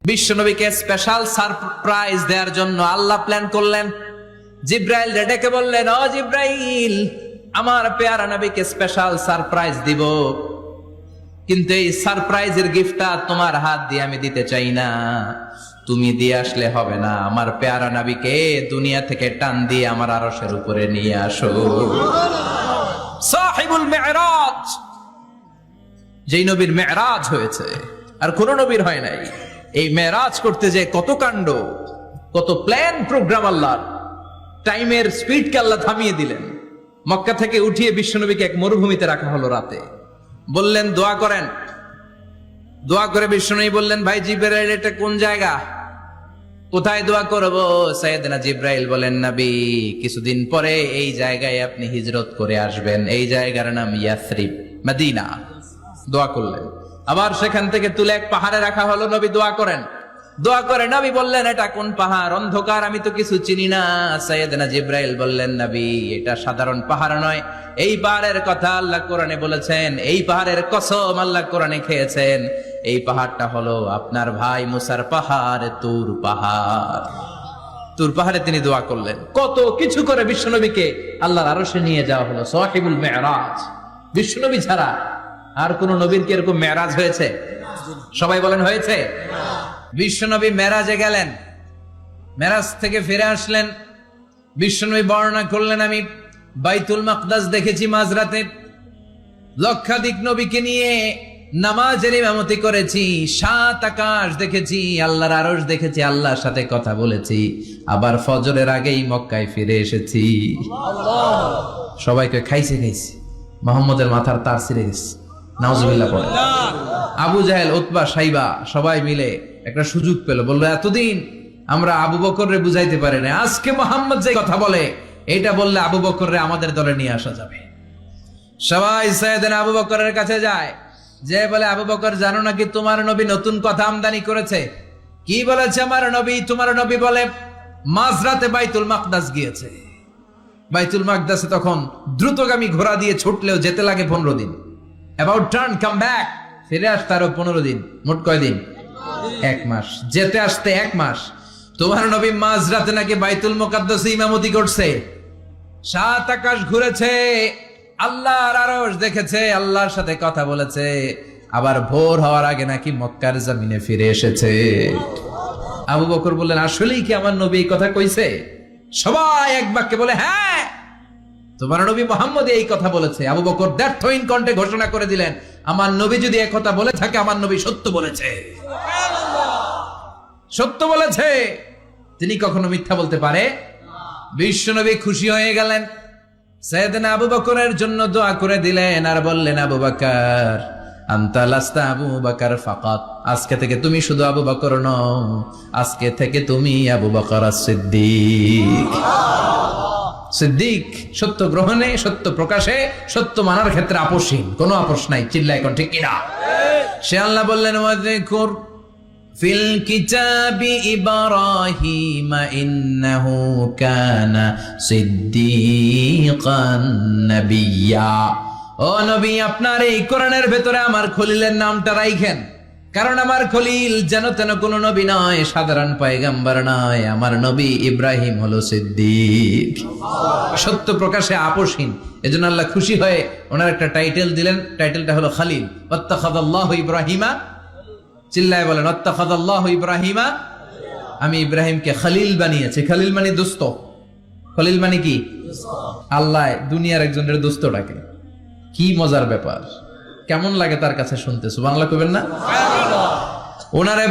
বিশ্বনবীকে special surprise দেওয়ার জন্য আল্লাহ প্ল্যান করলেন। জিব্রাইল ডেকে বললেন, ও জিব্রাইল, আমার পেয়ারা নবীকে স্পেশাল সারপ্রাইজ দিব, কিন্তু এই সারপ্রাইজের গিফটটা তোমার হাত দিয়ে আমি দিতে চাই না, তুমি দিয়ে আসলে হবে না। আমার পেয়ারা নবীকে দুনিয়া থেকে টান দিয়ে আমার আরশের উপরে নিয়ে আসো। সাহিবুল মেরাজ, যেই নবীর মেরাজ হয়েছে আর কোন নবীর হয় নাই। এই মেরাজ করতে যে কত কাণ্ড, কত প্ল্যান প্রোগ্রাম, আল্লাহর টাইমের স্পিডকে আল্লাহ থামিয়ে দিলেন। মক্কা থেকে উঠিয়ে বিশ্বনবীকে এক মরুভূমিতে রাখা হলো রাতে। বললেন দোয়া করেন। দোয়া করে বিশ্বনবী বললেন, ভাই জিব্রাইল, এটা কোন জায়গা, কোথায় দোয়া করব? সাইয়েদনা জিব্রাইল বলেন, নবী, কিছুদিন পরে এই জায়গায় আপনি হিজরত করে আসবেন, এই জায়গার নাম ইয়াসরিব, মদিনা। দোয়া করলেন। আবার সেখান থেকে তুলে এক পাহাড়ে রাখা হলো। নবী দোয়া করেন। দোয়া করে নবী বললেন, এটা কোন পাহাড়? অন্ধকার, আমি তো কিছু চিনি না। সাইয়েদনা জিব্রাইল বললেন, নবী, এটা সাধারণ পাহাড় নয়, এই পাহাড়ের কথা আল্লাহ কোরআনে বলেছেন, এই পাহাড়ের কসম আল্লাহ কোরআনে খেয়েছেন। এই পাহাড়টা হলো আপনার ভাই মুসার পাহাড়, তুর পাহাড়। তুর পাহাড়ে তিনি দোয়া করলেন। কত কিছু করে বিশ্বনবীকে আল্লাহর আরশে নিয়ে যাওয়া হলো। সাহিবুল মেরাজ। বিশ্বনবী ছাড়া আর কোন নবীর কি এরকম মেরাজ হয়েছে? সবাই বলেন, হয়েছে? বিশ্বনবী মেরাজে গেলেন, মেরাজ থেকে ফিরে আসলেন। বিশ্বনবী বর্ণনা করলেন, আমি বাইতুল মাকদাস দেখেছি মাঝরাতে, লক্ষাধিক নবীকে নিয়ে নামাজের ইমামতি করেছি, 7 আকাশ দেখেছি, আল্লাহর আরশ দেখেছি, আল্লাহর সাথে কথা বলেছি, আবার ফজরের আগেই মক্কায় ফিরে এসেছি। সবাইকে খাইছে মোহাম্মদের মাথার তার ছিঁড়ে গেছে। নাউজুবিল্লাহ পড়ে। আবু জাহেল, উতবা, সাইবা সবাই মিলে একটা সুযোগ পেল। বললো, এতদিন আমরা আবু বকররে বুঝাইতে পারি না, আজকে মোহাম্মদ যে কথা বলে এটা বললে আবু বকররে আমাদের দলে নিয়ে আসা যাবে। সবাই সাইয়েদনা আবু বকরের কাছে যায়, যে বলে, আবু বকর, জানো নাকি তোমার নবী নতুন কথা আমদানি করেছে? কি বলেছে আমার নবী? তোমার নবী বলে মাঝরাতে বাইতুল মাকদাস গিয়েছে। বাইতুল মাকদাসে তখন দ্রুতগামী ঘোড়া দিয়ে ছুটলেও যেতে লাগে 15 দিন। About turn, come back, ফিরে আসতে আরো 15 দিন। মোট কয়দিন? 1 মাস। যেতে আসতে 1 মাস। তোমার নবী মাঝরাতে নাকি বাইতুল মুকাদ্দাসে ইমামতি করছে, 7 আকাশ ঘুরেছে, আল্লাহর আরশ দেখেছে, আল্লাহর সাথে কথা বলেছে, আবার ভোর হওয়ার আগে নাকি মক্কার জমিনে ফিরে এসেছে। আবু বকর বললেন, আসলেই কি আমার নবী এই কথা কইছে? সবাই এক বাক্যে বলে, হ্যাঁ, তোমার নবী মুহাম্মদ এই কথা বলেছে। আবু বকর দ্ব্যর্থহীন কণ্ঠে ঘোষণা করে দিলেন, আমার নবী যদি এই কথা বলে থাকে, আমার নবী সত্য বলেছে। সত্য বলেছে, তিনি কখনো মিথ্যা বলতে পারে? বিশ্বনবী খুশি হয়ে গেলেন। সাইয়েদনা আবু বকরের জন্য দোয়া করে দিলেন আর বললেন, আবু বকর, আনতা লাস্তা আবু বকর ফাকাত, আজকে থেকে তুমি শুধু আবু বকর নও, আজকে থেকে তুমি আবু বকর সিদ্দিক। সিদ্দিক, সত্য গ্রহণে, সত্য প্রকাশে, সত্য মানার ক্ষেত্রে আপোষহীন, কোনো আপোষ নাই। চিল্লায় এখন ঠিক কিনা? সে আল্লাহ বললেন, ওয়াযকুর ফিল কিতাবি ইব্রাহিম ইন্নাহু কানা সিদ্দিকান নাবিয়্যা। ও নবী, আপনার এই কোরআনের ভেতরে আমার খলিলের নামটা রাখেন, কারণ আমার খলিল যেন তেন কোন নবী নয়, সাধারণ পয়গম্বর নয়, আমার নবী ইব্রাহিম হলো সিদ্দিক, সত্য প্রকাশে আপোষহীন। এজন্য আল্লাহ খুশি হয়ে ওনার একটা টাইটেল দিলেন, টাইটেলটা হলো খলিল। ওয়াত্তাখাযাল্লাহু ইব্রাহিমা, চিল্লায় বলেন, ওয়াত্তাখাযাল্লাহু ইব্রাহিমা, আমি ইব্রাহিমকে খলিল বানিয়েছি। খলিল মানে দোস্ত। খলিল মানে কি? আল্লাহ দুনিয়ার একজনের দোস্ত ডাকে। কি মজার ব্যাপার! কেমন লাগে তার কাছে শুনতে? সুবহানাল্লাহ কইবেন না? ওনারে